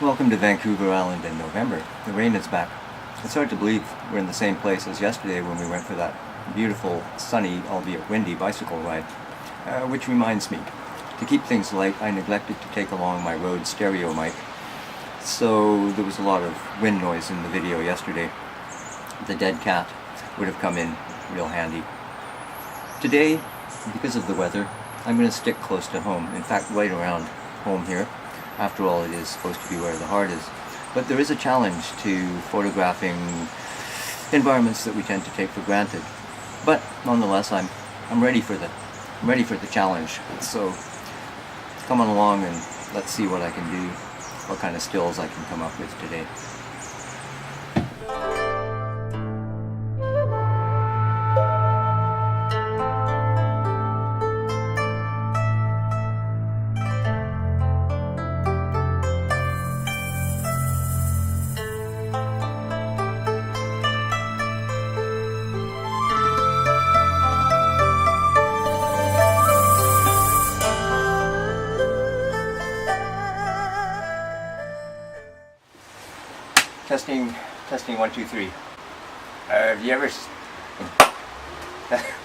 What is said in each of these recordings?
Welcome to Vancouver Island in November. The rain is back. It's hard to believe we're in the same place as yesterday when we went for that beautiful, sunny, albeit windy bicycle ride. Which reminds me, to keep things light, I neglected to take along my Rode stereo mic. So there was a lot of wind noise in the video yesterday. The dead cat would have come in real handy. Today, because of the weather, I'm going to stick close to home. In fact, right around home here. After all, it is supposed to be where the heart is. But there is a challenge to photographing environments that we tend to take for granted. But nonetheless, I'm ready for the challenge. So come on along and let's see what I can do, what kind of stills I can come up with today. Testing 1, 2, 3. Have you ever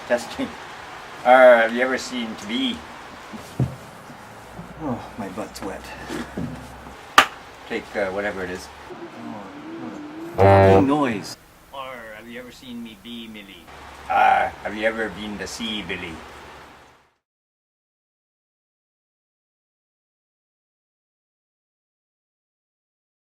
testing? Have you ever seen TV? Oh, my butt's wet. Take whatever it is. Oh, noise. Or have you ever seen me be Millie? Have you ever been to see Billy?